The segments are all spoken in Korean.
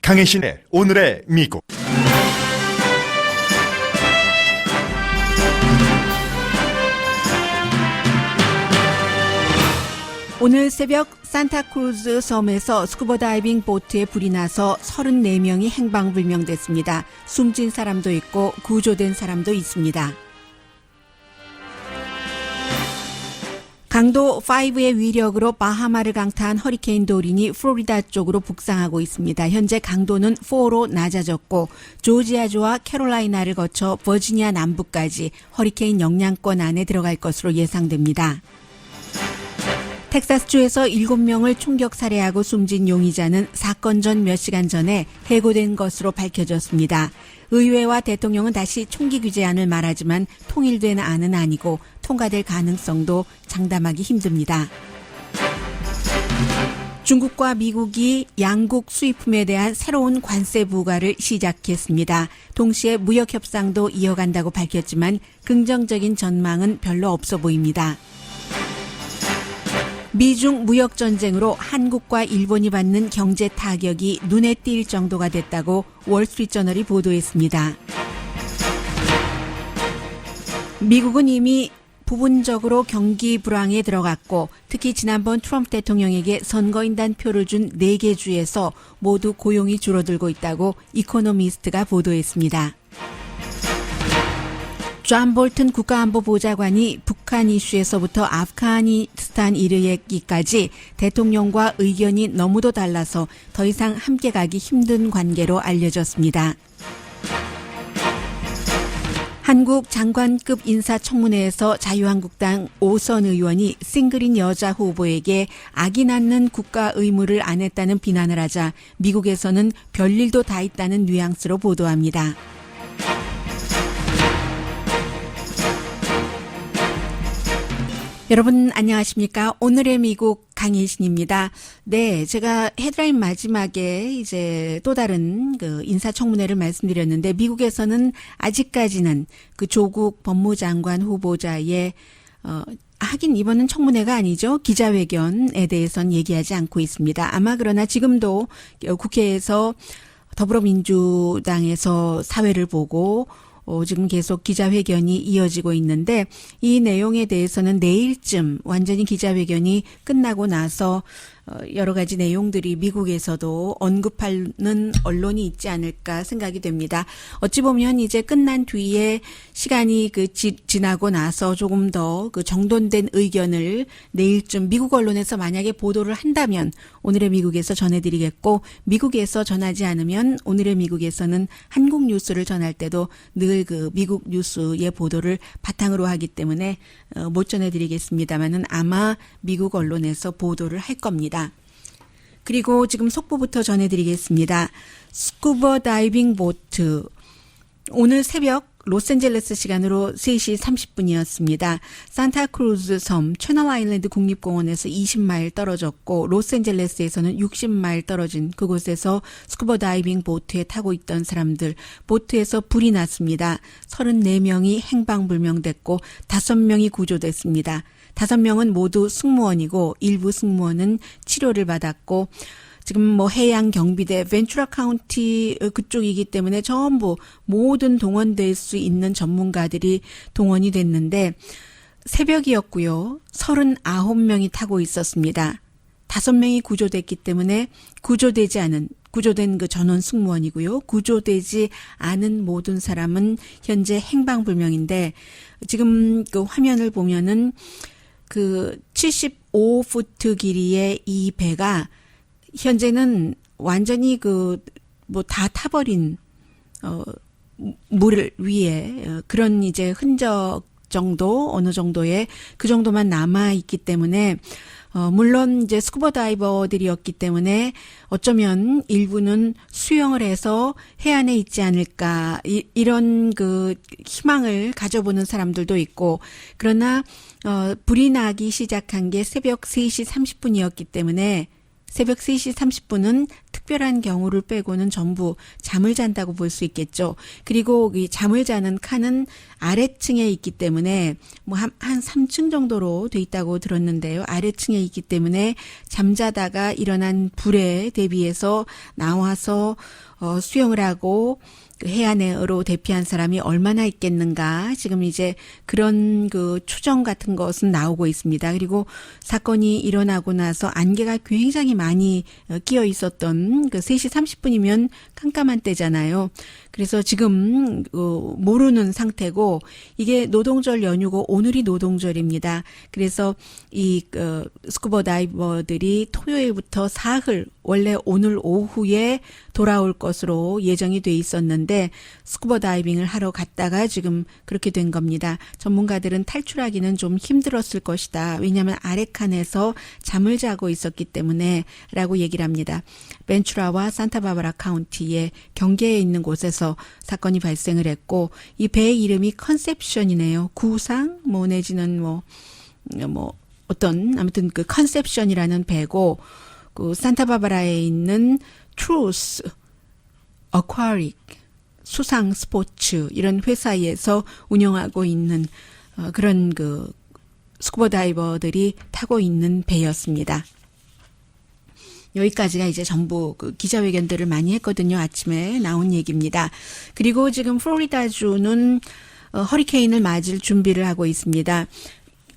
강혜신의 오늘의 미국. 오늘 새벽 산타크루즈 섬에서 스쿠버 다이빙 보트에 불이 나서 34명이 행방불명됐습니다. 숨진 사람도 있고 구조된 사람도 있습니다. 강도 5의 위력으로 바하마를 강타한 허리케인 도린이 플로리다 쪽으로 북상하고 있습니다. 현재 강도는 4로 낮아졌고 조지아주와 캐롤라이나를 거쳐 버지니아 남부까지 허리케인 영향권 안에 들어갈 것으로 예상됩니다. 텍사스주에서 7명을 총격 살해하고 숨진 용의자는 사건 전 몇 시간 전에 해고된 것으로 밝혀졌습니다. 의회와 대통령은 다시 총기 규제안을 말하지만 통일된 안은 아니고 통과될 가능성도 장담하기 힘듭니다. 중국과 미국이 양국 수입품에 대한 새로운 관세 부과를 시작했습니다. 동시에 무역 협상도 이어간다고 밝혔지만 긍정적인 전망은 별로 없어 보입니다. 미중 무역전쟁으로 한국과 일본이 받는 경제 타격이 눈에 띌 정도가 됐다고 월스트리트저널이 보도했습니다. 미국은 이미 부분적으로 경기 불황에 들어갔고 특히 지난번 트럼프 대통령에게 선거인단 표를 준 4개 주에서 모두 고용이 줄어들고 있다고 이코노미스트가 보도했습니다. 존 볼튼 국가안보보좌관이 북한 이슈에서부터 아프가니스탄 이르기까지 대통령과 의견이 너무도 달라서 더 이상 함께 가기 힘든 관계로 알려졌습니다. 한국 장관급 인사청문회에서 자유한국당 오선 의원이 싱글인 여자 후보에게 아기 낳는 국가 의무를 안 했다는 비난을 하자 미국에서는 별일도 다 있다는 뉘앙스로 보도합니다. 여러분 안녕하십니까? 오늘의 미국 강혜신입니다. 네, 제가 헤드라인 마지막에 이제 또 다른 그 인사청문회를 말씀드렸는데 미국에서는 아직까지는 그 조국 법무장관 후보자의 하긴 이번은 청문회가 아니죠. 기자회견에 대해서는 얘기하지 않고 있습니다. 아마 그러나 지금도 국회에서 더불어민주당에서 사회를 보고 지금 계속 기자회견이 이어지고 있는데 이 내용에 대해서는 내일쯤 완전히 기자회견이 끝나고 나서 여러 가지 내용들이 미국에서도 언급하는 언론이 있지 않을까 생각이 됩니다. 어찌 보면 이제 끝난 뒤에 시간이 지나고 나서 조금 더 그 정돈된 의견을 내일쯤 미국 언론에서 만약에 보도를 한다면 오늘의 미국에서 전해드리겠고 미국에서 전하지 않으면 오늘의 미국에서는 한국 뉴스를 전할 때도 늘 그 미국 뉴스의 보도를 바탕으로 하기 때문에 못 전해드리겠습니다만은 아마 미국 언론에서 보도를 할 겁니다. 그리고 지금 속보부터 전해드리겠습니다. 스쿠버 다이빙 보트 오늘 새벽 로스앤젤레스 시간으로 3시 30분이었습니다. 산타크루즈 섬 채널 아일랜드 국립공원에서 20마일 떨어졌고 로스앤젤레스에서는 60마일 떨어진 그곳에서 스쿠버 다이빙 보트에 타고 있던 사람들 보트에서 불이 났습니다. 34명이 행방불명됐고 5명이 구조됐습니다. 5명은 모두 승무원이고 일부 승무원은 치료를 받았고 지금 뭐 해양 경비대 벤투라 카운티 그쪽이기 때문에 전부 모든 동원될 수 있는 전문가들이 동원이 됐는데 새벽이었고요. 39명이 타고 있었습니다. 5명이 구조됐기 때문에 구조된 그 전원 승무원이고요. 구조되지 않은 모든 사람은 현재 행방불명인데 지금 그 화면을 보면은 그 75푸트 길이의 이 배가 현재는 완전히 뭐 다 타버린 물 위에 그런 이제 흔적 정도 어느 정도의 그 정도만 남아 있기 때문에 물론 이제 스쿠버 다이버들이었기 때문에 어쩌면 일부는 수영을 해서 해안에 있지 않을까 이런 그 희망을 가져보는 사람들도 있고 그러나 불이 나기 시작한 게 새벽 3시 30분이었기 때문에 새벽 3시 30분은 특별한 경우를 빼고는 전부 잠을 잔다고 볼 수 있겠죠. 그리고 이 잠을 자는 칸은 아래층에 있기 때문에 뭐 한 3층 정도로 돼 있다고 들었는데요. 아래층에 있기 때문에 잠자다가 일어난 불에 대비해서 나와서 수영을 하고 그 해안으로 대피한 사람이 얼마나 있겠는가. 지금 이제 그런 그 추정 같은 것은 나오고 있습니다. 그리고 사건이 일어나고 나서 안개가 굉장히 많이 끼어 있었던 그 3시 30분이면 깜깜한 때잖아요. 그래서 지금 모르는 상태고 이게 노동절 연휴고 오늘이 노동절입니다. 그래서 이 스쿠버 다이버들이 토요일부터 사흘 원래 오늘 오후에 돌아올 것으로 예정이 돼 있었는데 스쿠버 다이빙을 하러 갔다가 지금 그렇게 된 겁니다. 전문가들은 탈출하기는 좀 힘들었을 것이다. 왜냐하면 아래 칸에서 잠을 자고 있었기 때문에 라고 얘기를 합니다. 벤츄라와 산타바바라 카운티의 경계에 있는 곳에서 사건이 발생을 했고 이 배 이름이 컨셉션이네요. 구상 뭐 내지는 뭐 어떤 아무튼 그 컨셉션이라는 배고 그 산타바바라에 있는 트루스 어쿠아릭 수상 스포츠 이런 회사에서 운영하고 있는 그런 그 스쿠버 다이버들이 타고 있는 배였습니다. 여기까지가 이제 전부 그 기자회견들을 많이 했거든요. 아침에 나온 얘기입니다. 그리고 지금 플로리다주는 허리케인을 맞을 준비를 하고 있습니다.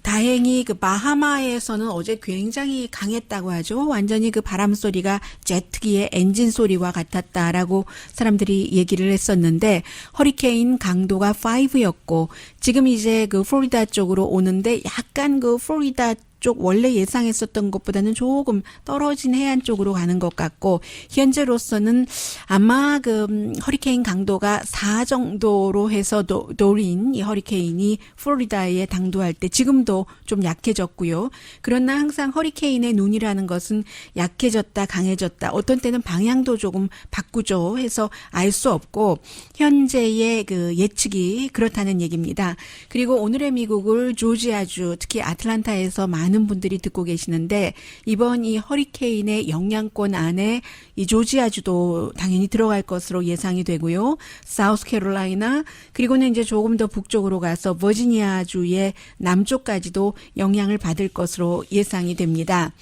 다행히 그 바하마에서는 어제 굉장히 강했다고 하죠. 완전히 그 바람 소리가 제트기의 엔진 소리와 같았다라고 사람들이 얘기를 했었는데 허리케인 강도가 5였고 지금 이제 그 플로리다 쪽으로 오는데 약간 그 플로리다 쪽 원래 예상했었던 것보다는 조금 떨어진 해안 쪽으로 가는 것 같고 현재로서는 아마 그 허리케인 강도가 4 정도로 해서 도린 이 허리케인이 플로리다에 당도할 때 지금도 좀 약해졌고요. 그러나 항상 허리케인의 눈이라는 것은 약해졌다 강해졌다 어떤 때는 방향도 조금 바꾸죠 해서 알 수 없고 현재의 그 예측이 그렇다는 얘기입니다. 그리고 오늘의 미국을 조지아주 특히 아틀란타에서 많은 분들이 듣고 계시는데 이번 이 허리케인의 영향권 안에 이 조지아주도 당연히 들어갈 것으로 예상이 되고요. 사우스캐롤라이나 그리고는 이제 조금 더 북쪽으로 가서 버지니아주의 남쪽까지도 영향을 받을 것으로 예상이 됩니다.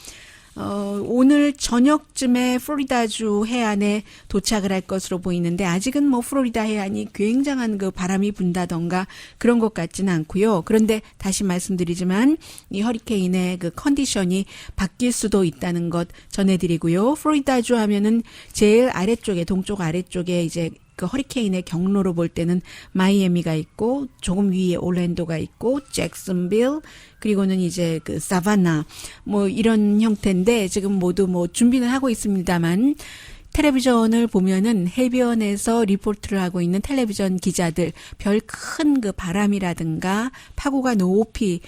오늘 저녁쯤에 플로리다주 해안에 도착을 할 것으로 보이는데 아직은 뭐 플로리다 해안이 굉장한 그 바람이 분다던가 그런 것 같지는 않고요. 그런데 다시 말씀드리지만 이 허리케인의 그 컨디션이 바뀔 수도 있다는 것 전해드리고요. 플로리다주 하면은 제일 아래쪽에 동쪽 아래쪽에 이제 그 허리케인의 경로로 볼 때는 마이애미가 있고 조금 위에 올랜도가 있고 잭슨빌 그리고는 이제 그 사바나 뭐 이런 형태인데 지금 모두 뭐 준비는 하고 있습니다만 텔레비전을 보면은 해변에서 리포트를 하고 있는 텔레비전 기자들 별 큰 그 바람이라든가 파고가 높이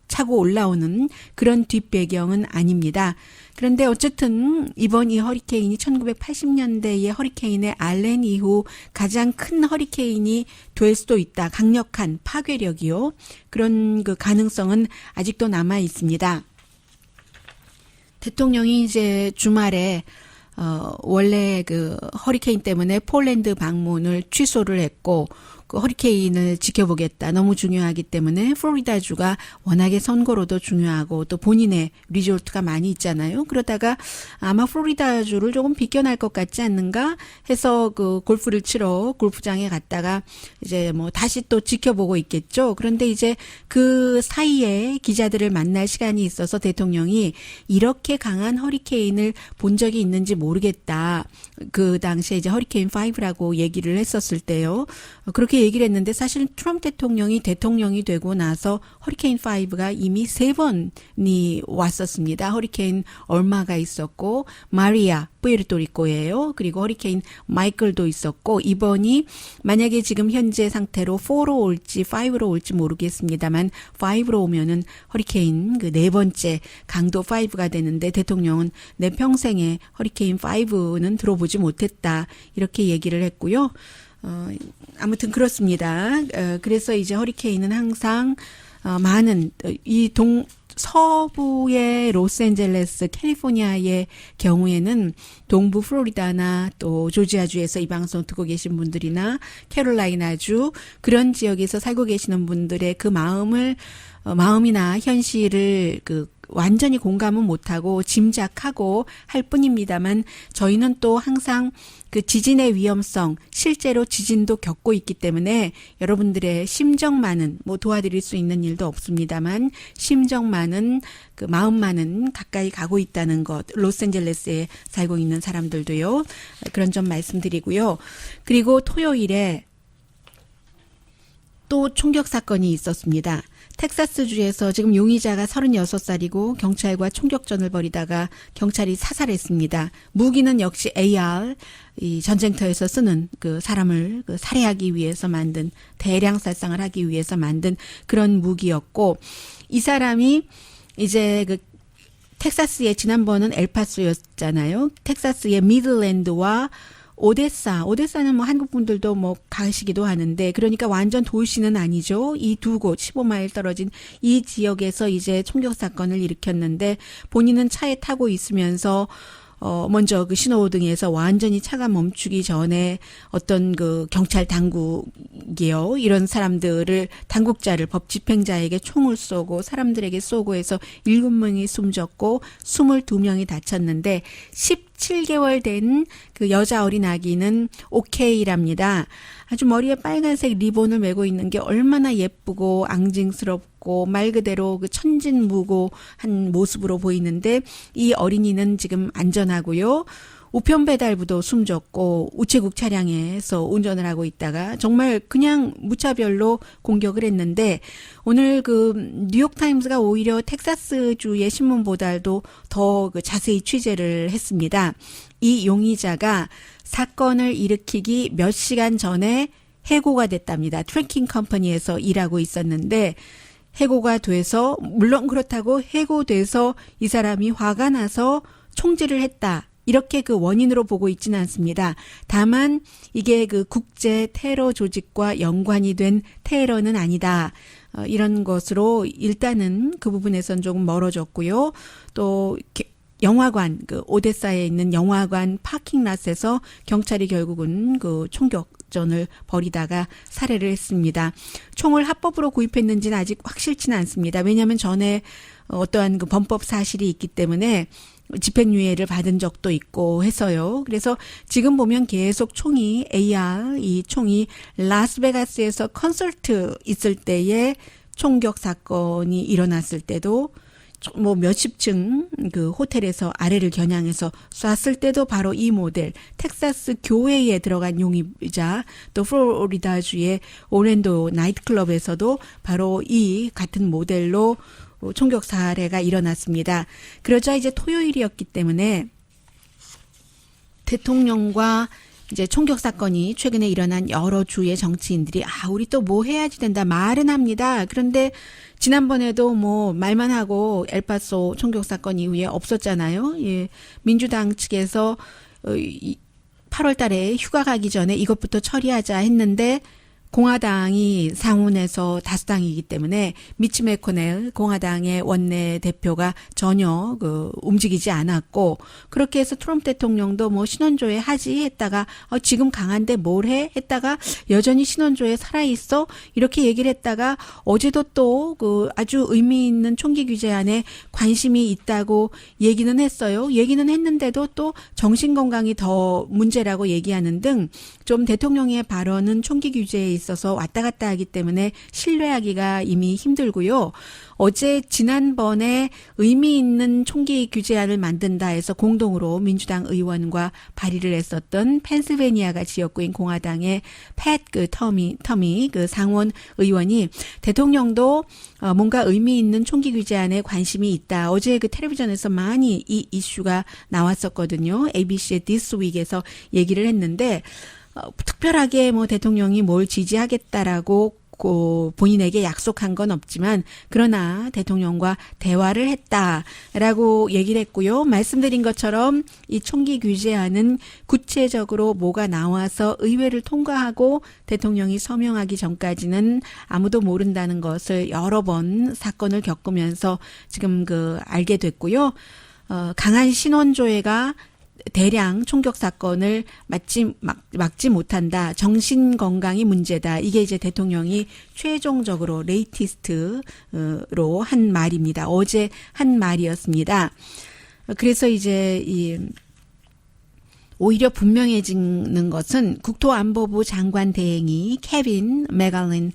차고 올라오는 그런 뒷배경은 아닙니다. 그런데 어쨌든 이번 이 허리케인이 1980년대의 허리케인의 알렌 이후 가장 큰 허리케인이 될 수도 있다. 강력한 파괴력이요. 그런 그 가능성은 아직도 남아 있습니다. 대통령이 이제 주말에 원래 그 허리케인 때문에 폴란드 방문을 취소를 했고 그 허리케인을 지켜보겠다. 너무 중요하기 때문에 플로리다주가 워낙에 선거로도 중요하고 또 본인의 리조트가 많이 있잖아요. 그러다가 아마 플로리다주를 조금 비껴날 것 같지 않는가 해서 그 골프를 치러 골프장에 갔다가 이제 뭐 다시 또 지켜보고 있겠죠. 그런데 이제 그 사이에 기자들을 만날 시간이 있어서 대통령이 이렇게 강한 허리케인을 본 적이 있는지 모르겠다. 그 당시에 이제 허리케인 5라고 얘기를 했었을 때요. 그렇게 얘기를 했는데 사실 트럼프 대통령이 되고 나서 허리케인 5가 이미 3번이 왔었습니다. 허리케인 얼마가 있었고 마리아 푸에르토리코예요. 그리고 허리케인 마이클도 있었고 이번이 만약에 지금 현재 상태로 4로 올지 5로 올지 모르겠습니다만 5로 오면은 허리케인 그 4번째 강도 5가 되는데 대통령은 내 평생에 허리케인 5는 들어보지 못했다. 이렇게 얘기를 했고요. 아무튼 그렇습니다. 그래서 이제 허리케인은 항상 많은 서부의 로스앤젤레스, 캘리포니아의 경우에는 동부 플로리다나 또 조지아주에서 이 방송 듣고 계신 분들이나 캐롤라이나주 그런 지역에서 살고 계시는 분들의 그 마음이나 현실을 완전히 공감은 못하고 짐작하고 할 뿐입니다만 저희는 또 항상 그 지진의 위험성, 실제로 지진도 겪고 있기 때문에 여러분들의 심정만은 도와드릴 수 있는 일도 없습니다만 심정만은 마음만은 가까이 가고 있다는 것, 로스앤젤레스에 살고 있는 사람들도요. 그런 점 말씀드리고요. 그리고 토요일에 또 총격 사건이 있었습니다. 텍사스주에서 지금 용의자가 36살이고 경찰과 총격전을 벌이다가 경찰이 사살했습니다. 무기는 역시 AR, 이 전쟁터에서 쓰는 사람을 살해하기 위해서 만든, 대량 살상을 하기 위해서 만든 그런 무기였고, 이 사람이 이제 텍사스의 지난번은 엘파소였잖아요. 텍사스의 미들랜드와 오데사는 한국 분들도 가시기도 하는데, 그러니까 완전 도시는 아니죠. 이 두 곳, 15마일 떨어진 이 지역에서 이제 총격 사건을 일으켰는데, 본인은 차에 타고 있으면서, 먼저 신호등에서 완전히 차가 멈추기 전에 어떤 경찰 당국이요. 이런 사람들을, 당국자를, 법 집행자에게 총을 쏘고 사람들에게 쏘고 해서 7명이 숨졌고 22명이 다쳤는데 17개월 된 그 여자 어린 아기는 오케이랍니다. 아주 머리에 빨간색 리본을 메고 있는 게 얼마나 예쁘고 앙증스럽고 말 그대로 천진무고한 모습으로 보이는데 이 어린이는 지금 안전하고요. 우편 배달부도 숨졌고 우체국 차량에서 운전을 하고 있다가 정말 그냥 무차별로 공격을 했는데 오늘 뉴욕타임스가 오히려 텍사스주의 신문보다도 더 자세히 취재를 했습니다. 이 용의자가 사건을 일으키기 몇 시간 전에 해고가 됐답니다. 트래킹 컴퍼니에서 일하고 있었는데 해고가 돼서, 물론 그렇다고 해고돼서 이 사람이 화가 나서 총질을 했다, 이렇게 원인으로 보고 있지는 않습니다. 다만 이게 국제 테러 조직과 연관이 된 테러는 아니다, 이런 것으로 일단은 그 부분에선 조금 멀어졌고요. 또 영화관, 오데사에 있는 영화관 파킹랏에서 경찰이 결국은 총격전을 벌이다가 살해를 했습니다. 총을 합법으로 구입했는지는 아직 확실치는 않습니다. 왜냐하면 전에 어떠한 범법 사실이 있기 때문에 집행유예를 받은 적도 있고 해서요. 그래서 지금 보면 계속 총이 AR, 이 총이 라스베가스에서 콘서트 있을 때에 총격 사건이 일어났을 때도 몇십 층 호텔에서 아래를 겨냥해서 쐈을 때도 바로 이 모델, 텍사스 교회에 들어간 용의자, 또 플로리다주의 오랜도 나이트클럽에서도 바로 이 같은 모델로 총격 살해가 일어났습니다. 그러자 이제 토요일이었기 때문에 대통령과 이제 총격 사건이 최근에 일어난 여러 주의 정치인들이 우리 또 뭐 해야지 된다 말은 합니다. 그런데 지난번에도 말만 하고 엘파소 총격 사건 이후에 없었잖아요. 예. 민주당 측에서 8월 달에 휴가 가기 전에 이것부터 처리하자 했는데 공화당이 상원에서 다수당이기 때문에 미치 매코넬 공화당의 원내대표가 전혀 움직이지 않았고, 그렇게 해서 트럼프 대통령도 신원조회 하지 했다가 지금 강한데 뭘 해? 했다가 여전히 신원조회 살아있어? 이렇게 얘기를 했다가 어제도 또 아주 의미 있는 총기 규제안에 관심이 있다고 얘기는 했어요. 얘기는 했는데도 또 정신건강이 더 문제라고 얘기하는 등 좀 대통령의 발언은 총기 규제에 있어서 왔다 갔다 하기 때문에 신뢰하기가 이미 힘들고요. 어제 지난번에 의미 있는 총기 규제안을 만든다 해서 공동으로 민주당 의원과 발의를 했었던 펜실베니아가 지역구인 공화당의 팻 터미 상원 의원이 대통령도 뭔가 의미 있는 총기 규제안에 관심이 있다. 어제 텔레비전에서 많이 이 이슈가 나왔었거든요. ABC의 This Week에서 얘기를 했는데 특별하게 대통령이 뭘 지지하겠다라고 본인에게 약속한 건 없지만 그러나 대통령과 대화를 했다라고 얘기를 했고요. 말씀드린 것처럼 이 총기 규제안은 구체적으로 뭐가 나와서 의회를 통과하고 대통령이 서명하기 전까지는 아무도 모른다는 것을 여러 번 사건을 겪으면서 지금 알게 됐고요. 강한 신원조회가 대량 총격 사건을 막지 못한다. 정신 건강이 문제다. 이게 이제 대통령이 최종적으로 레이티스트로 한 말입니다. 어제 한 말이었습니다. 그래서 이제 오히려 분명해지는 것은 국토안보부 장관 대행이 케빈 메갈린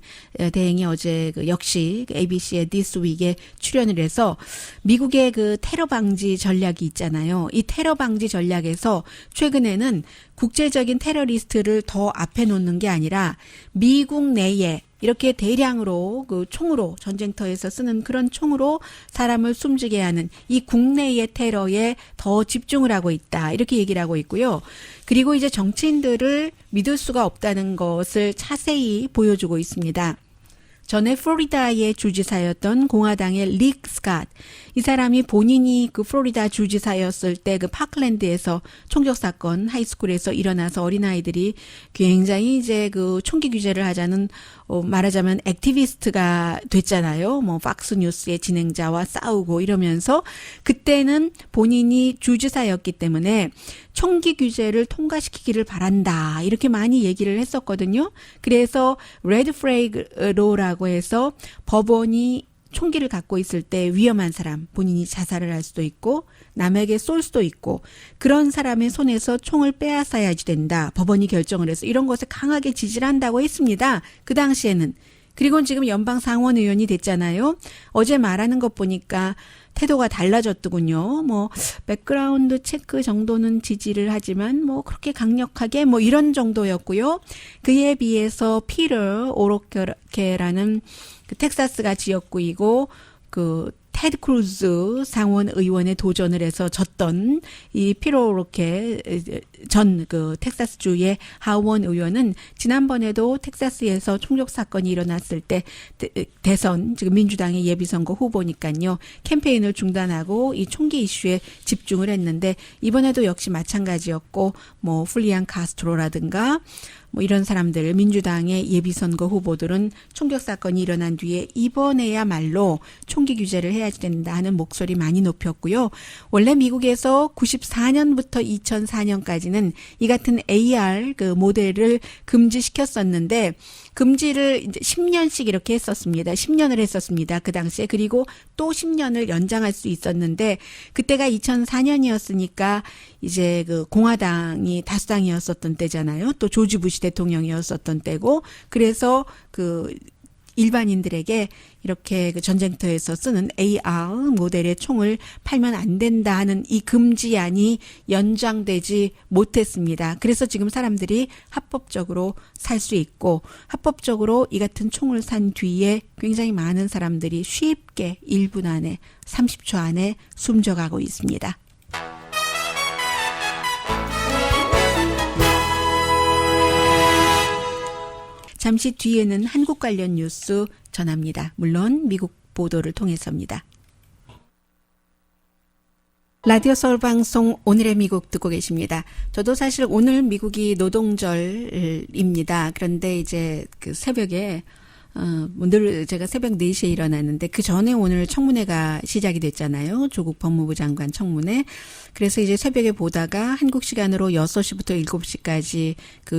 대행이 어제 역시 ABC의 This Week에 출연을 해서 미국의 테러 방지 전략이 있잖아요. 이 테러 방지 전략에서 최근에는 국제적인 테러리스트를 더 앞에 놓는 게 아니라 미국 내에 이렇게 대량으로 총으로 전쟁터에서 쓰는 그런 총으로 사람을 숨지게 하는 이 국내의 테러에 더 집중을 하고 있다. 이렇게 얘기를 하고 있고요. 그리고 이제 정치인들을 믿을 수가 없다는 것을 자세히 보여주고 있습니다. 전에 플로리다의 주지사였던 공화당의 릭 스캇. 이 사람이 본인이 플로리다 주지사였을 때 파클랜드에서 총격 사건 하이스쿨에서 일어나서 어린아이들이 굉장히 이제 총기 규제를 하자는 말하자면 액티비스트가 됐잖아요. 팍스뉴스의 진행자와 싸우고 이러면서 그때는 본인이 주지사였기 때문에 총기 규제를 통과시키기를 바란다. 이렇게 많이 얘기를 했었거든요. 그래서 레드 플래그 로라고 해서 법원이 총기를 갖고 있을 때 위험한 사람, 본인이 자살을 할 수도 있고 남에게 쏠 수도 있고 그런 사람의 손에서 총을 빼앗아야지 된다. 법원이 결정을 해서 이런 것을 강하게 지지를 한다고 했습니다. 그 당시에는. 그리고 지금 연방 상원 의원이 됐잖아요. 어제 말하는 것 보니까 태도가 달라졌더군요. 백그라운드 체크 정도는 지지를 하지만 그렇게 강력하게 이런 정도였고요. 그에 비해서 피터 오로케라는 텍사스가 지역구이고 테드 크루즈 상원 의원에 도전을 해서 졌던 이 피터 오로케 전 텍사스주의 하원 의원은 지난번에도 텍사스에서 총격 사건이 일어났을 때 대선 지금 민주당의 예비선거 후보니까요. 캠페인을 중단하고 이 총기 이슈에 집중을 했는데 이번에도 역시 마찬가지였고 훌리안 카스트로라든가 이런 사람들 민주당의 예비선거 후보들은 총격 사건이 일어난 뒤에 이번에야말로 총기 규제를 해야지 된다 하는 목소리 많이 높였고요. 원래 미국에서 94년부터 2004년까지는 이 같은 AR 모델을 금지시켰었는데 금지를 이제 10년씩 이렇게 했었습니다. 10년을 했었습니다. 그 당시에. 그리고 또 10년을 연장할 수 있었는데 그때가 2004년이었으니까 이제 공화당이 다수당이었었던 때잖아요. 또 조지 부시 대통령이었었던 때고 그래서 일반인들에게 이렇게 전쟁터에서 쓰는 AR 모델의 총을 팔면 안 된다 하는 이 금지안이 연장되지 못했습니다. 그래서 지금 사람들이 합법적으로 살 수 있고 합법적으로 이 같은 총을 산 뒤에 굉장히 많은 사람들이 쉽게 1분 안에 30초 안에 숨져가고 있습니다. 잠시 뒤에는 한국 관련 뉴스 전합니다. 물론 미국 보도를 통해서입니다. 라디오 서울 방송 오늘의 미국 듣고 계십니다. 저도 사실 오늘 미국이 노동절입니다. 그런데 이제 새벽에 늘 제가 새벽 4시에 일어났는데 그 전에 오늘 청문회가 시작이 됐잖아요. 조국 법무부 장관 청문회. 그래서 이제 새벽에 보다가 한국 시간으로 6시부터 7시까지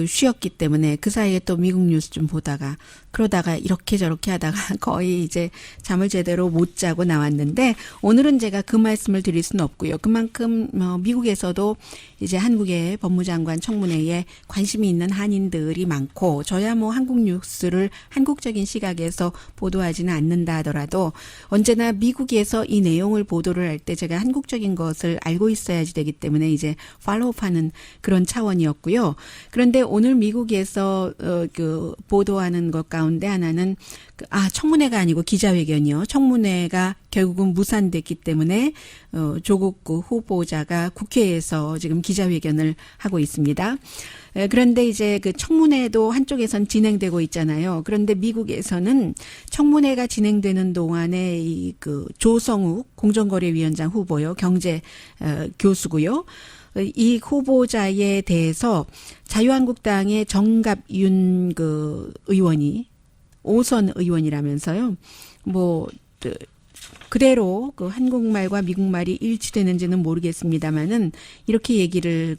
쉬었기 때문에 그 사이에 또 미국 뉴스 좀 보다가 그러다가 이렇게 저렇게 하다가 거의 이제 잠을 제대로 못 자고 나왔는데 오늘은 제가 그 말씀을 드릴 수는 없고요. 그만큼 미국에서도 이제 한국의 법무장관 청문회에 관심이 있는 한인들이 많고 저야 한국 뉴스를 한국적인 시각에서 보도하지는 않는다 하더라도 언제나 미국에서 이 내용을 보도를 할 때 제가 한국적인 것을 알고 있어야지 되기 때문에 이제 팔로우하는 그런 차원이었고요. 그런데 오늘 미국에서 보도하는 것 가운데 가운데 하나는 청문회가 아니고 기자회견이요. 청문회가 결국은 무산됐기 때문에 조국 후보자가 국회에서 지금 기자회견을 하고 있습니다. 그런데 이제 그 청문회도 한쪽에선 진행되고 있잖아요. 그런데 미국에서는 청문회가 진행되는 동안에 그 조성욱 공정거래위원장 후보요. 경제 교수고요. 이 후보자에 대해서 자유한국당의 정갑윤 의원이 5선 의원이라면서요. 그대로 한국말과 미국말이 일치되는지는 모르겠습니다만은 이렇게 얘기를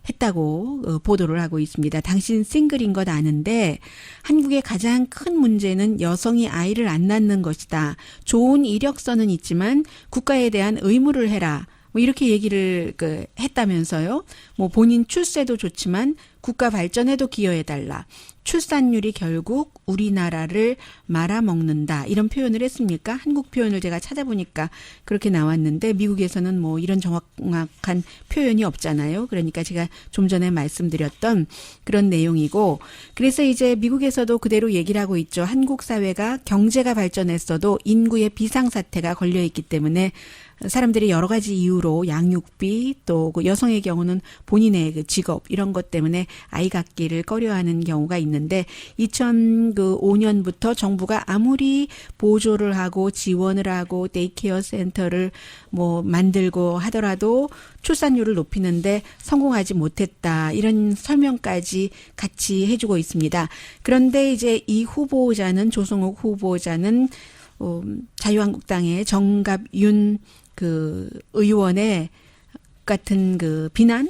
했다고 보도를 하고 있습니다. 당신 싱글인 것 아는데 한국의 가장 큰 문제는 여성이 아이를 안 낳는 것이다. 좋은 이력서는 있지만 국가에 대한 의무를 해라. 이렇게 얘기를 했다면서요. 본인 출세도 좋지만 국가 발전에도 기여해달라. 출산율이 결국 우리나라를 말아먹는다. 이런 표현을 했습니까? 한국 표현을 제가 찾아보니까 그렇게 나왔는데 미국에서는 이런 정확한 표현이 없잖아요. 그러니까 제가 좀 전에 말씀드렸던 그런 내용이고 그래서 이제 미국에서도 그대로 얘기를 하고 있죠. 한국 사회가 경제가 발전했어도 인구의 비상사태가 걸려있기 때문에 사람들이 여러 가지 이유로 양육비 또 여성의 경우는 본인의 직업 이런 것 때문에 아이 갖기를 꺼려하는 경우가 있는데 2005년부터 정부가 아무리 보조를 하고 지원을 하고 데이케어 센터를 만들고 하더라도 출산율을 높이는데 성공하지 못했다. 이런 설명까지 같이 해주고 있습니다. 그런데 이제 이 후보자는 조성욱 후보자는 자유한국당의 정갑윤 의원의 같은 비난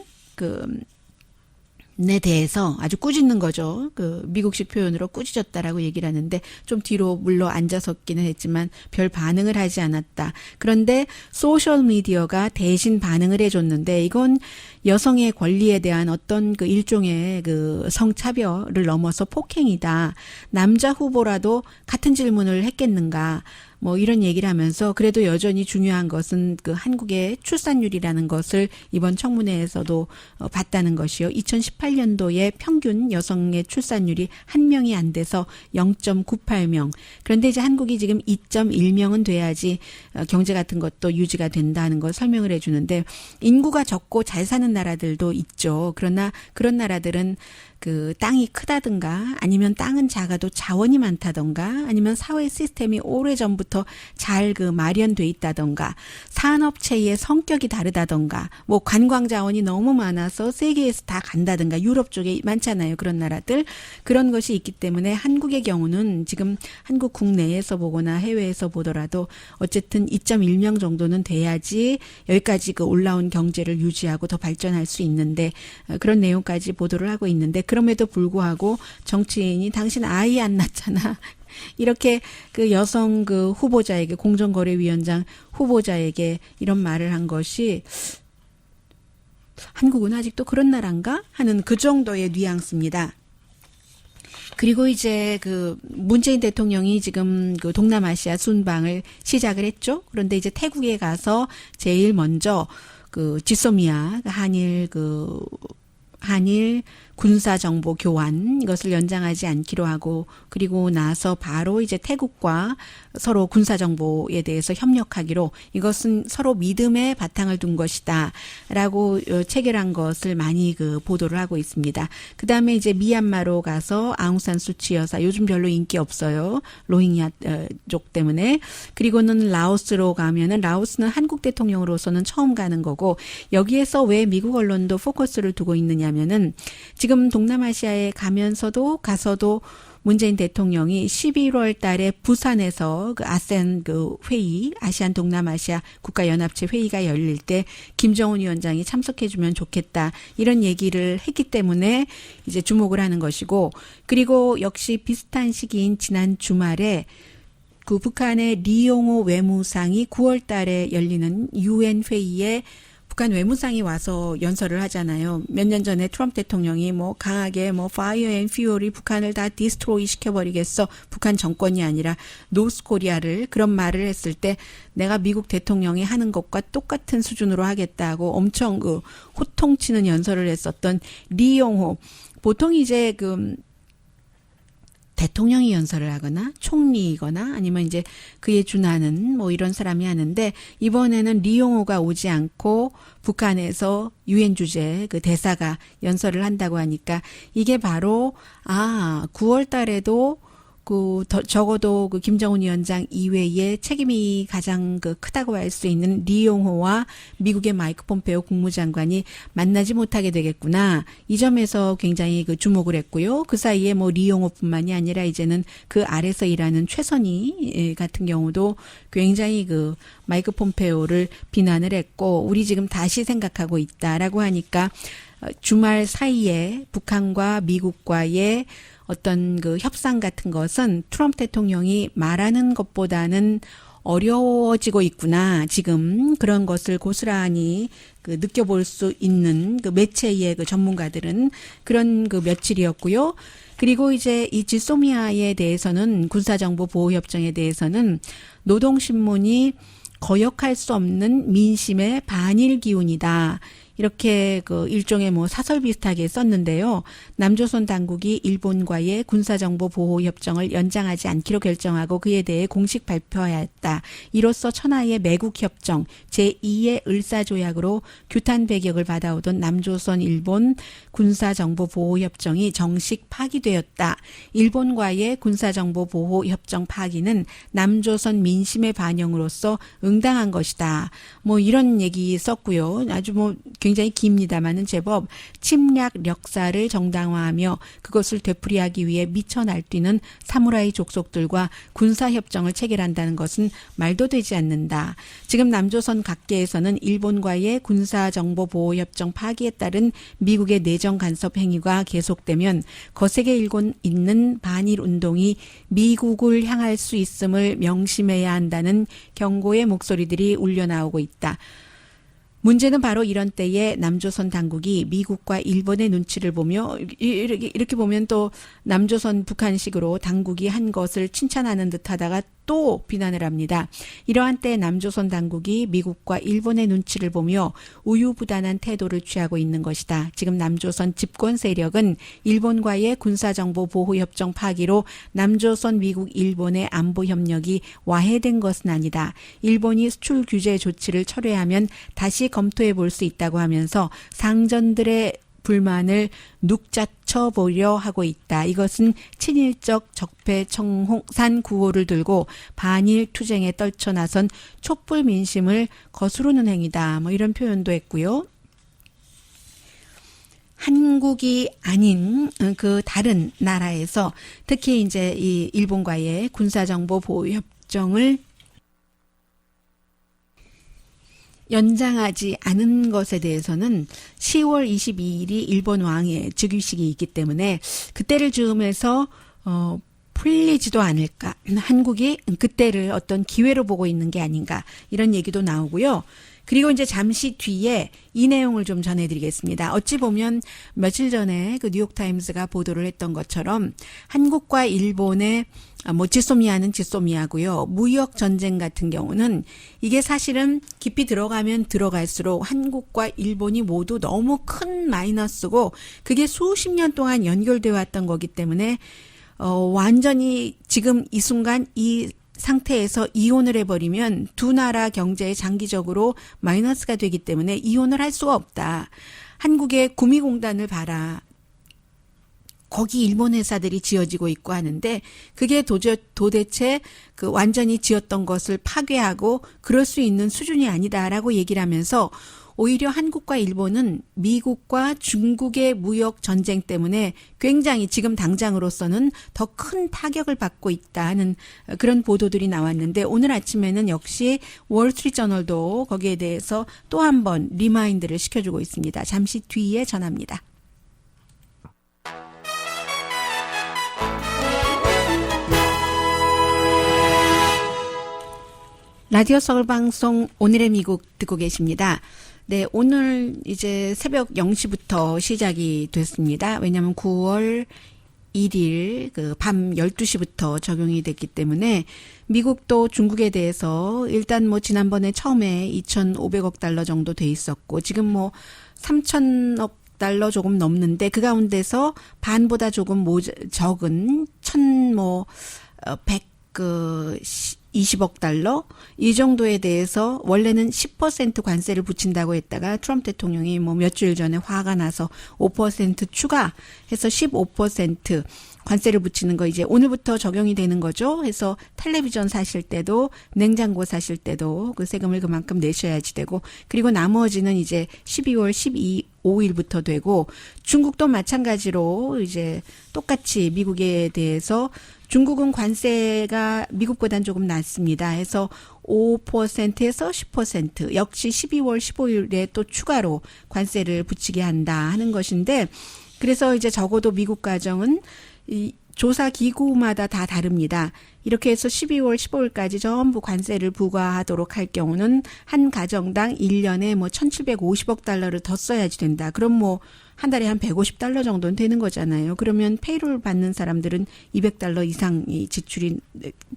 에 대해서 아주 꾸짖는 거죠. 미국식 표현으로 꾸짖었다라고 얘기를 하는데 좀 뒤로 물러 앉아섰기는 했지만 별 반응을 하지 않았다. 그런데 소셜 미디어가 대신 반응을 해줬는데 이건 여성의 권리에 대한 어떤 일종의 성차별을 넘어서 폭행이다. 남자 후보라도 같은 질문을 했겠는가. 이런 얘기를 하면서 그래도 여전히 중요한 것은 한국의 출산율이라는 것을 이번 청문회에서도 봤다는 것이요. 2018년도에 평균 여성의 출산율이 1명이 안 돼서 0.98명. 그런데 이제 한국이 지금 2.1명은 돼야지 경제 같은 것도 유지가 된다는 걸 설명을 해주는데 인구가 적고 잘 사는 나라들도 있죠. 그러나 그런 나라들은 땅이 크다든가 아니면 땅은 작아도 자원이 많다든가 아니면 사회 시스템이 오래전부터 잘 마련돼 있다든가 산업체의 성격이 다르다든가 관광 자원이 너무 많아서 세계에서 다 간다든가 유럽 쪽에 많잖아요. 그런 나라들. 그런 것이 있기 때문에 한국의 경우는 지금 한국 국내에서 보거나 해외에서 보더라도 어쨌든 2.1명 정도는 돼야지 여기까지 올라온 경제를 유지하고 더 발전할 수 있는데 그런 내용까지 보도를 하고 있는데 그럼에도 불구하고 정치인이 당신 아이 안 낳잖아. 이렇게 여성 후보자에게 공정거래위원장 후보자에게 이런 말을 한 것이 한국은 아직도 그런 나라인가 하는 그 정도의 뉘앙스입니다. 그리고 이제 문재인 대통령이 지금 동남아시아 순방을 시작을 했죠. 그런데 이제 태국에 가서 제일 먼저 지소미아 한일 군사정보 교환 이것을 연장하지 않기로 하고 그리고 나서 바로 이제 태국과 서로 군사정보에 대해서 협력하기로 이것은 서로 믿음의 바탕을 둔 것이다 라고 체결한 것을 많이 보도를 하고 있습니다. 그 다음에 이제 미얀마로 가서 아웅산 수치 여사 요즘 별로 인기 없어요. 로힝야 쪽 때문에. 그리고는 라오스로 가면은 라오스는 한국 대통령으로서는 처음 가는 거고 여기에서 왜 미국 언론도 포커스를 두고 있느냐면은 지금 동남아시아에 가서도 문재인 대통령이 11월 달에 부산에서 아세안 회의, 아시안 동남아시아 국가연합체 회의가 열릴 때 김정은 위원장이 참석해주면 좋겠다. 이런 얘기를 했기 때문에 이제 주목을 하는 것이고 그리고 역시 비슷한 시기인 지난 주말에 북한의 리용호 외무상이 9월 달에 열리는 UN 회의에 북한 외무상이 와서 연설을 하잖아요. 몇 년 전에 트럼프 대통령이 강하게 파이어 앤 퓨어리 북한을 다 디스트로이 시켜버리겠어. 북한 정권이 아니라 노스 코리아를 그런 말을 했을 때 내가 미국 대통령이 하는 것과 똑같은 수준으로 하겠다고 엄청 호통치는 연설을 했었던 리용호. 보통 이제 대통령이 연설을 하거나 총리이거나 아니면 이제 그에 준하는 뭐 이런 사람이 하는데 이번에는 리용호가 오지 않고 북한에서 유엔 주재 그 대사가 연설을 한다고 하니까 이게 바로 9월 달에도 적어도 그 김정은 위원장 이외에 책임이 가장 크다고 할 수 있는 리용호와 미국의 마이크 폼페오 국무장관이 만나지 못하게 되겠구나. 이 점에서 굉장히 주목을 했고요. 그 사이에 뭐 리용호뿐만이 아니라 이제는 그 아래서 일하는 최선희 같은 경우도 굉장히 마이크 폼페오를 비난을 했고 우리 지금 다시 생각하고 있다라고 하니까 주말 사이에 북한과 미국과의 어떤 협상 같은 것은 트럼프 대통령이 말하는 것보다는 어려워지고 있구나. 지금 그런 것을 고스란히 느껴볼 수 있는 매체의 전문가들은 그런 며칠이었고요. 그리고 이제 이 지소미아에 대해서는 군사정보보호협정에 대해서는 노동신문이 거역할 수 없는 민심의 반일 기운이다. 이렇게 일종의 사설 비슷하게 썼는데요. 남조선 당국이 일본과의 군사정보 보호 협정을 연장하지 않기로 결정하고 그에 대해 공식 발표하였다. 이로써 천하의 매국 협정 제2의 을사조약으로 규탄 배격을 받아오던 남조선 일본 군사정보 보호 협정이 정식 파기되었다. 일본과의 군사정보 보호 협정 파기는 남조선 민심의 반영으로서 응당한 것이다. 뭐 이런 얘기 썼고요. 아주 굉장히 깁니다마는 제법 침략 역사를 정당화하며 그것을 되풀이하기 위해 미쳐 날뛰는 사무라이 족속들과 군사협정을 체결한다는 것은 말도 되지 않는다. 지금 남조선 각계에서는 일본과의 군사정보보호협정 파기에 따른 미국의 내정 간섭 행위가 계속되면 거세게 일고 있는 반일 운동이 미국을 향할 수 있음을 명심해야 한다는 경고의 목소리들이 울려나오고 있다. 문제는 바로 이런 때에 남조선 당국이 미국과 일본의 눈치를 보며 이렇게 보면 또 남조선 북한식으로 당국이 한 것을 칭찬하는 듯하다가 또 비난을 합니다. 이러한 때 남조선 당국이 미국과 일본의 눈치를 보며 우유부단한 태도를 취하고 있는 것이다. 지금 남조선 집권 세력은 일본과의 군사정보보호협정 파기로 남조선 미국 일본의 안보협력이 와해된 것은 아니다. 일본이 수출 규제 조치를 철회하면 다시 검토해 볼 수 있다고 하면서 상전들의 불만을 눅자쳐 보려 하고 있다. 이것은 친일적 적폐청산 구호를 들고 반일 투쟁에 떨쳐나선 촛불 민심을 거스르는 행위다. 뭐 이런 표현도 했고요. 한국이 아닌 다른 나라에서 특히 이제 이 일본과의 군사정보 보호 협정을 연장하지 않은 것에 대해서는 10월 22일이 일본 왕의 즉위식이 있기 때문에 그때를 즈음해서 풀리지도 않을까. 한국이 그때를 어떤 기회로 보고 있는 게 아닌가. 이런 얘기도 나오고요. 그리고 이제 잠시 뒤에 이 내용을 좀 전해드리겠습니다. 어찌 보면 며칠 전에 뉴욕타임스가 보도를 했던 것처럼 한국과 일본의 지소미아는 지소미아고요. 무역 전쟁 같은 경우는 이게 사실은 깊이 들어가면 들어갈수록 한국과 일본이 모두 너무 큰 마이너스고 그게 수십 년 동안 연결되어 왔던 거기 때문에 완전히 지금 이 순간 이 상태에서 이혼을 해버리면 두 나라 경제에 장기적으로 마이너스가 되기 때문에 이혼을 할 수가 없다. 한국의 구미공단을 봐라. 거기 일본 회사들이 지어지고 있고 하는데 그게 도대체 완전히 지었던 것을 파괴하고 그럴 수 있는 수준이 아니다라고 얘기를 하면서 오히려 한국과 일본은 미국과 중국의 무역 전쟁 때문에 굉장히 지금 당장으로서는 더 큰 타격을 받고 있다는 그런 보도들이 나왔는데 오늘 아침에는 역시 월스트리트저널도 거기에 대해서 또 한 번 리마인드를 시켜주고 있습니다. 잠시 뒤에 전합니다. 라디오 서울방송 오늘의 미국 듣고 계십니다. 네, 오늘 이제 새벽 0시부터 시작이 됐습니다. 왜냐하면 9월 1일 밤 12시부터 적용이 됐기 때문에 미국도 중국에 대해서 일단 지난번에 처음에 2,500억 달러 정도 돼 있었고 지금 3,000억 달러 조금 넘는데 그 가운데서 반보다 조금 적은 20억 달러 이 정도에 대해서 원래는 10% 관세를 붙인다고 했다가 트럼프 대통령이 뭐 몇 주일 전에 화가 나서 5% 추가해서 15% 관세를 붙이는 거 이제 오늘부터 적용이 되는 거죠. 해서 텔레비전 사실 때도 냉장고 사실 때도 그 세금을 그만큼 내셔야지 되고 그리고 나머지는 이제 12월 5일부터 되고 중국도 마찬가지로 이제 똑같이 미국에 대해서 중국은 관세가 미국보다는 조금 낮습니다. 해서 5%에서 10% 역시 12월 15일에 또 추가로 관세를 붙이게 한다 하는 것인데 그래서 이제 적어도 미국 가정은 이 조사 기구마다 다 다릅니다. 이렇게 해서 12월 15일까지 전부 관세를 부과하도록 할 경우는 한 가정당 1년에 뭐 1,750억 달러를 더 써야지 된다. 그럼 뭐 한 달에 한 150달러 정도는 되는 거잖아요. 그러면 페이롤 받는 사람들은 200달러 이상이 지출이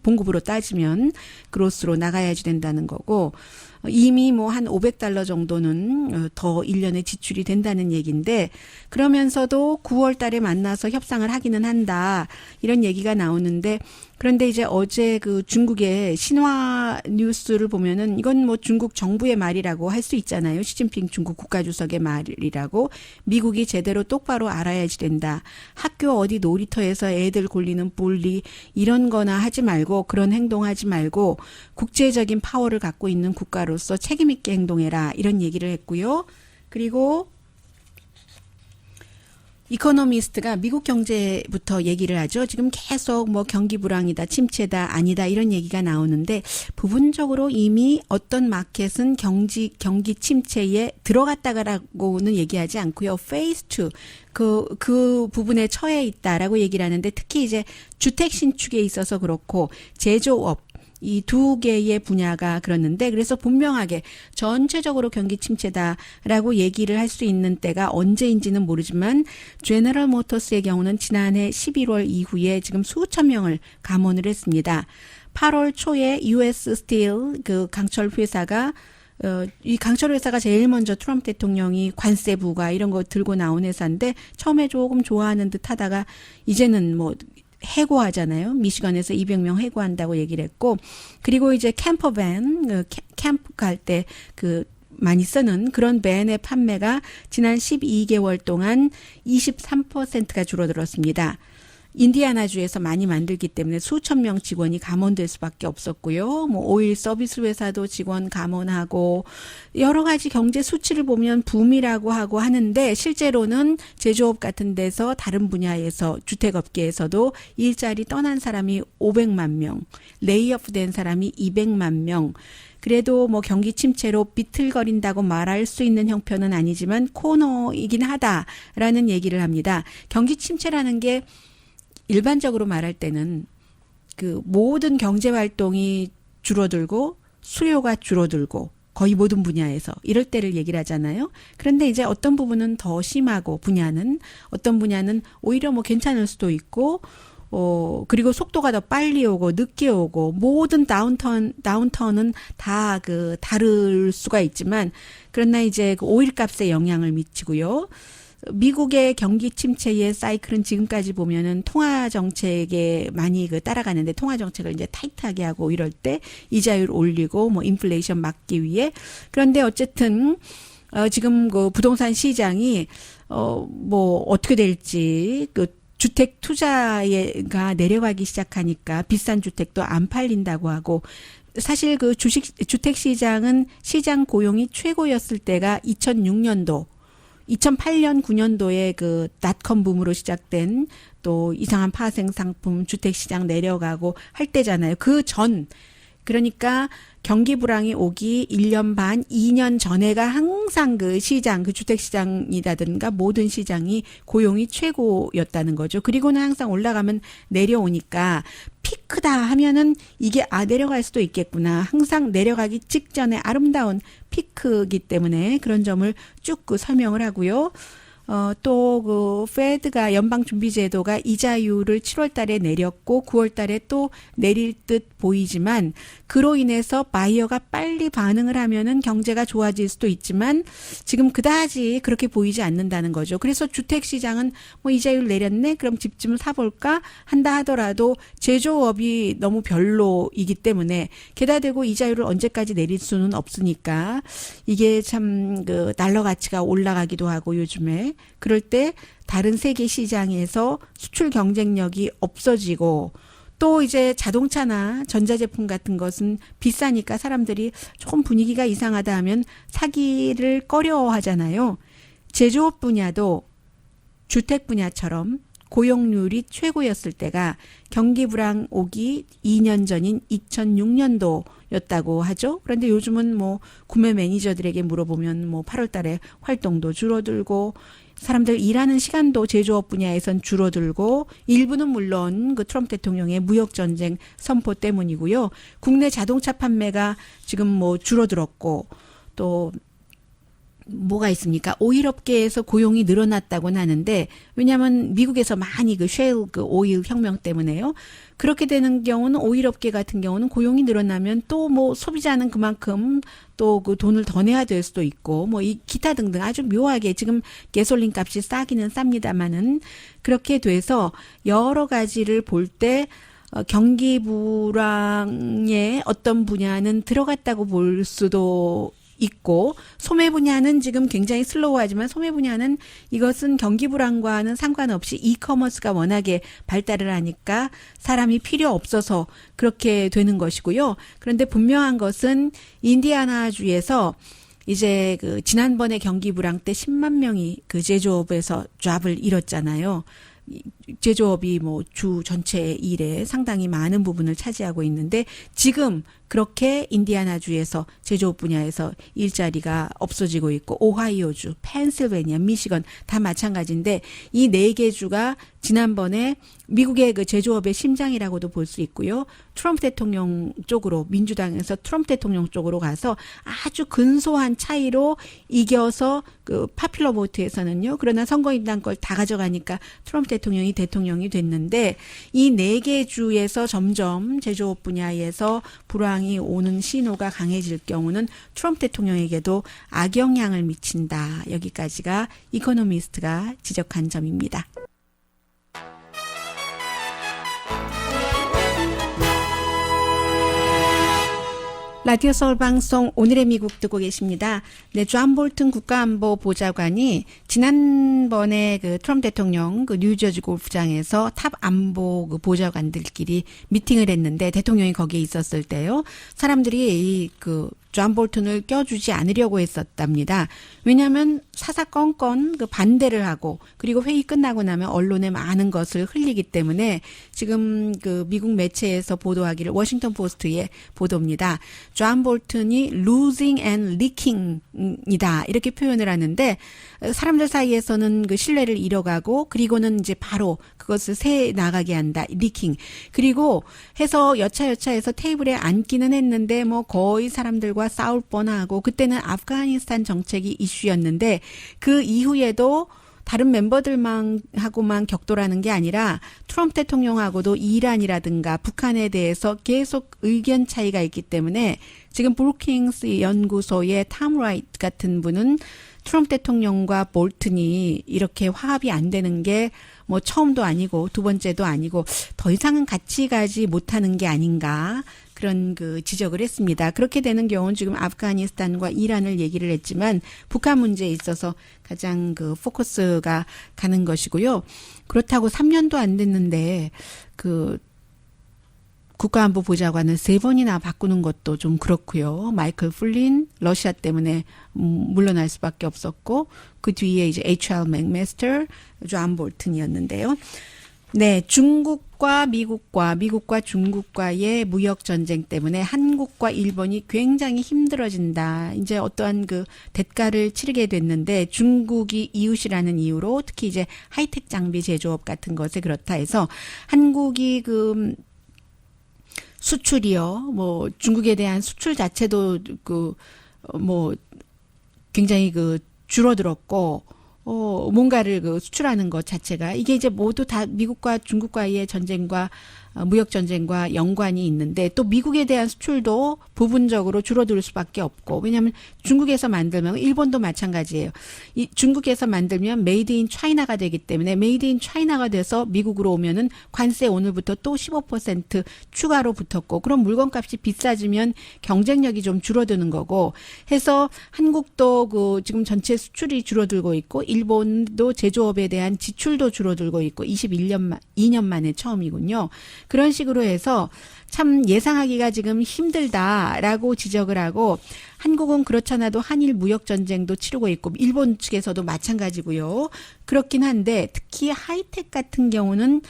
봉급으로 따지면 그로스로 나가야지 된다는 거고 이미 뭐 한 500달러 정도는 더 1년에 지출이 된다는 얘기인데 그러면서도 9월 달에 만나서 협상을 하기는 한다. 이런 얘기가 나오는데 그런데 이제 어제 그 중국의 신화 뉴스를 보면은 이건 뭐 중국 정부의 말이라고 할 수 있잖아요. 시진핑 중국 국가주석의 말이라고 미국이 제대로 똑바로 알아야지 된다. 학교 어디 놀이터에서 애들 굴리는 bully 이런 거나 하지 말고 그런 행동하지 말고 국제적인 파워를 갖고 있는 국가로서 책임 있게 행동해라. 이런 얘기를 했고요. 그리고 이코노미스트가 미국 경제부터 얘기를 하죠. 지금 계속 뭐 경기 불황이다, 침체다, 아니다 이런 얘기가 나오는데 부분적으로 이미 어떤 마켓은 경기 침체에 들어갔다라고는 얘기하지 않고요. 페이스 2 그 부분에 처해 있다라고 얘기를 하는데 특히 이제 주택 신축에 있어서 그렇고 제조업 이 두 개의 분야가 그렇는데 그래서 분명하게 전체적으로 경기 침체다라고 얘기를 할 수 있는 때가 언제인지는 모르지만 제너럴 모터스의 경우는 지난해 11월 이후에 지금 수천 명을 감원을 했습니다. 8월 초에 US 스틸 그 강철 회사가 이 강철 회사가 제일 먼저 트럼프 대통령이 관세 부과 이런 거 들고 나온 회사인데 처음에 조금 좋아하는 듯 하다가 이제는 뭐 해고하잖아요. 미시건에서 200명 해고한다고 얘기를 했고 그리고 이제 캠퍼밴 캠프 갈 때 그 많이 쓰는 그런 밴의 판매가 지난 12개월 동안 23%가 줄어들었습니다. 인디아나주에서 많이 만들기 때문에 수천 명 직원이 감원될 수밖에 없었고요. 뭐 오일 서비스 회사도 직원 감원하고 여러 가지 경제 수치를 보면 붐이라고 하고 하는데 실제로는 제조업 같은 데서 다른 분야에서 주택업계에서도 일자리 떠난 사람이 500만 명, 레이오프 된 사람이 200만 명. 그래도 뭐 경기 침체로 비틀거린다고 말할 수 있는 형편은 아니지만 코너이긴 하다라는 얘기를 합니다. 경기 침체라는 게 일반적으로 말할 때는 그 모든 경제 활동이 줄어들고 수요가 줄어들고 거의 모든 분야에서 이럴 때를 얘기를 하잖아요. 그런데 이제 어떤 부분은 더 심하고 분야는 어떤 분야는 오히려 뭐 괜찮을 수도 있고 그리고 속도가 더 빨리 오고 늦게 오고 모든 다운턴은 다 그 다를 수가 있지만 그러나 이제 그 오일 값에 영향을 미치고요. 미국의 경기 침체의 사이클은 지금까지 보면은 통화 정책에 많이 그 따라가는데 통화 정책을 이제 타이트하게 하고 이럴 때 이자율 올리고 뭐 인플레이션 막기 위해 그런데 어쨌든 지금 그 부동산 시장이 뭐 어떻게 될지 그 주택 투자가 내려가기 시작하니까 비싼 주택도 안 팔린다고 하고 사실 그 주택 시장은 시장 고용이 최고였을 때가 2006년도 2008년, 9년도에 그 닷컴 붐으로 시작된 또 이상한 파생 상품 주택시장 내려가고 할 때잖아요. 그 전, 그러니까 경기 불황이 오기 1년 반, 2년 전에가 항상 그 시장, 그 주택시장이라든가 모든 시장이 고용이 최고였다는 거죠. 그리고는 항상 올라가면 내려오니까 피크다 하면은 이게 내려갈 수도 있겠구나. 항상 내려가기 직전에 아름다운 피크이기 때문에 그런 점을 쭉 설명을 하고요. 또 그 페드가 연방준비제도가 이자율을 7월 달에 내렸고 9월 달에 또 내릴 듯 보이지만 그로 인해서 바이어가 빨리 반응을 하면은 경제가 좋아질 수도 있지만 지금 그다지 그렇게 보이지 않는다는 거죠. 그래서 주택 시장은 뭐 이자율 내렸네? 그럼 집 좀 사볼까? 한다 하더라도 제조업이 너무 별로이기 때문에 게다 대고 이자율을 언제까지 내릴 수는 없으니까 이게 참 그 달러 가치가 올라가기도 하고 요즘에 그럴 때 다른 세계 시장에서 수출 경쟁력이 없어지고 또 이제 자동차나 전자제품 같은 것은 비싸니까 사람들이 조금 분위기가 이상하다 하면 사기를 꺼려하잖아요. 제조업 분야도 주택 분야처럼 고용률이 최고였을 때가 경기 불황 오기 2년 전인 2006년도였다고 하죠. 그런데 요즘은 뭐 구매 매니저들에게 물어보면 뭐 8월 달에 활동도 줄어들고 사람들 일하는 시간도 제조업 분야에선 줄어들고 일부는 물론 그 트럼프 대통령의 무역 전쟁 선포 때문이고요. 국내 자동차 판매가 지금 뭐 줄어들었고 또 뭐가 있습니까? 오일 업계에서 고용이 늘어났다고는 하는데 왜냐하면 미국에서 많이 그 셰일 그 오일 혁명 때문에요. 그렇게 되는 경우는 오일 업계 같은 경우는 고용이 늘어나면 또 뭐 소비자는 그만큼 또 그 돈을 더 내야 될 수도 있고 뭐 이 기타 등등 아주 묘하게 지금 가솔린 값이 싸기는 쌉니다마는 그렇게 돼서 여러 가지를 볼 때 경기 불황의 어떤 분야는 들어갔다고 볼 수도 있고 소매 분야는 지금 굉장히 슬로우하지만 소매 분야는 이것은 경기 불황과는 상관없이 이커머스가 워낙에 발달을 하니까 사람이 필요 없어서 그렇게 되는 것이고요. 그런데 분명한 것은 인디아나주에서 이제 그 지난번에 경기 불황 때 10만 명이 그 제조업에서 잡을 잃었잖아요. 제조업이 뭐 주 전체 일에 상당히 많은 부분을 차지하고 있는데 지금 그렇게 인디아나주에서 제조업 분야에서 일자리가 없어지고 있고 오하이오주, 펜실베니아, 미시건 다 마찬가지인데 이 네 개 주가 지난번에 미국의 그 제조업의 심장이라고도 볼 수 있고요. 트럼프 대통령 쪽으로 민주당에서 트럼프 대통령 쪽으로 가서 아주 근소한 차이로 이겨서 그 파퓰러 보트에서는요. 그러나 선거인단 걸 다 가져가니까 트럼프 대통령이 됐는데 이 네 개 주에서 점점 제조업 분야에서 불황이 오는 신호가 강해질 경우는 트럼프 대통령에게도 악영향을 미친다. 여기까지가 이코노미스트가 지적한 점입니다. 라디오 서울 방송 오늘의 미국 듣고 계십니다. 네, 존 볼튼 국가안보 보좌관이 지난번에 그 트럼프 대통령 그 뉴저지 골프장에서 탑 안보 그 보좌관들끼리 미팅을 했는데 대통령이 거기에 있었을 때요. 사람들이 존 볼튼을 껴주지 않으려고 했었답니다. 왜냐하면 사사건건 그 반대를 하고 그리고 회의 끝나고 나면 언론에 많은 것을 흘리기 때문에 지금 그 미국 매체에서 보도하기를 워싱턴 포스트의 보도입니다. 존 볼튼이 losing and leaking이다 이렇게 표현을 하는데 사람들 사이에서는 그 신뢰를 잃어가고 그리고는 이제 바로 그것을 새 나가게 한다. 리킹. 그리고 해서 여차여차해서 테이블에 앉기는 했는데 뭐 거의 사람들과 싸울 뻔하고 그때는 아프가니스탄 정책이 이슈였는데 그 이후에도 다른 멤버들만하고만 격돌하는 게 아니라 트럼프 대통령하고도 이란이라든가 북한에 대해서 계속 의견 차이가 있기 때문에 지금 브루킹스 연구소의 탐 라이트 같은 분은 트럼프 대통령과 볼튼이 이렇게 화합이 안 되는 게 뭐 처음도 아니고 두 번째도 아니고 더 이상은 같이 가지 못하는 게 아닌가 그런 그 지적을 했습니다. 그렇게 되는 경우는 지금 아프가니스탄과 이란을 얘기를 했지만 북한 문제에 있어서 가장 그 포커스가 가는 것이고요. 그렇다고 3년도 안 됐는데 그 국가안보 보좌관을 3번이나 바꾸는 것도 좀 그렇고요. 마이클 플린 러시아 때문에 물러날 수밖에 없었고 그 뒤에 이제 H.R. 맥메스터, 존 볼튼이었는데요. 네, 중국과 미국과 중국과의 무역 전쟁 때문에 한국과 일본이 굉장히 힘들어진다. 이제 어떠한 그 대가를 치르게 됐는데 중국이 이웃이라는 이유로 특히 이제 하이텍 장비 제조업 같은 것에 그렇다 해서 한국이 그 수출이요. 뭐 중국에 대한 수출 자체도 그 뭐 굉장히 그 줄어들었고 뭔가를 수출하는 것 자체가 이게 이제 모두 다 미국과 중국과의 전쟁과 무역 전쟁과 연관이 있는데 또 미국에 대한 수출도 부분적으로 줄어들 수밖에 없고 왜냐하면 중국에서 만들면 일본도 마찬가지예요. 이 중국에서 만들면 메이드 인 차이나가 되기 때문에 메이드 인 차이나가 돼서 미국으로 오면은 관세 오늘부터 또 15% 추가로 붙었고 그럼 물건값이 비싸지면 경쟁력이 좀 줄어드는 거고 해서 한국도 지금 전체 수출이 줄어들고 있고 일본도 제조업에 대한 지출도 줄어들고 있고 2년 만에 처음이군요. 그런 식으로 해서 참 예상하기가 지금 힘들다라고 지적을 하고 한국은 그렇잖아도 한일 무역 전쟁도 치르고 있고 일본 측에서도 마찬가지고요. 그렇긴 한데 특히 하이텍 같은 경우는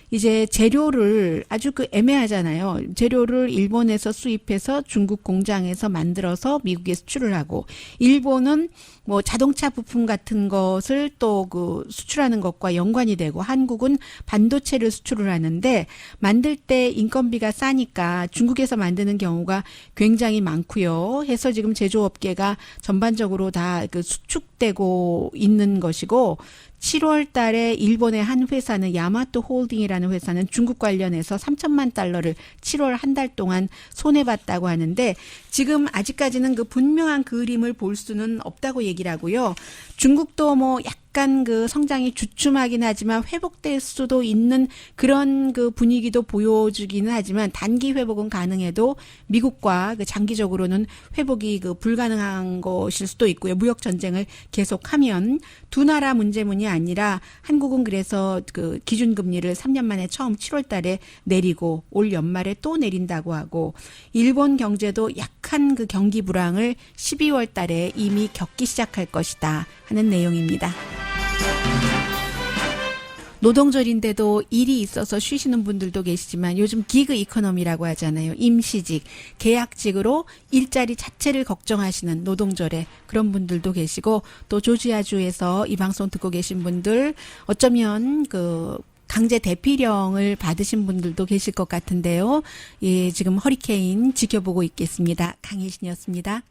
이제 재료를 아주 애매하잖아요. 재료를 일본에서 수입해서 중국 공장에서 만들어서 미국에 수출을 하고 일본은 뭐 자동차 부품 같은 것을 또 수출하는 것과 연관이 되고 한국은 반도체를 수출을 하는데 만들 때 인건비가 싸니까 중국에서 만드는 경우가 굉장히 많고요. 해서 지금 제조업계가 전반적으로 다 수축되고 있는 것이고 7월 달에 일본의 한 회사는 야마토 홀딩이라는 회사는 중국 관련해서 3천만 달러를 7월 한 달 동안 손해봤다고 하는데 지금 아직까지는 분명한 그림을 볼 수는 없다고 얘기를 하고요. 중국도 뭐 약간 성장이 주춤하긴 하지만 회복될 수도 있는 그런 분위기도 보여주기는 하지만 단기 회복은 가능해도 미국과 장기적으로는 회복이 불가능한 것일 수도 있고요. 무역 전쟁을 계속하면 두 나라 문제문이 아니라 한국은 그래서 기준금리를 3년 만에 처음 7월 달에 내리고 올 연말에 또 내린다고 하고 일본 경제도 약한 경기 불황을 12월 달에 이미 겪기 시작할 것이다 하는 내용입니다. 노동절인데도 일이 있어서 쉬시는 분들도 계시지만 요즘 기그 이코노미라고 하잖아요. 임시직, 계약직으로 일자리 자체를 걱정하시는 노동절에 그런 분들도 계시고 또 조지아주에서 이 방송 듣고 계신 분들 어쩌면 강제 대피령을 받으신 분들도 계실 것 같은데요. 예, 지금 허리케인 지켜보고 있겠습니다. 강혜신이었습니다.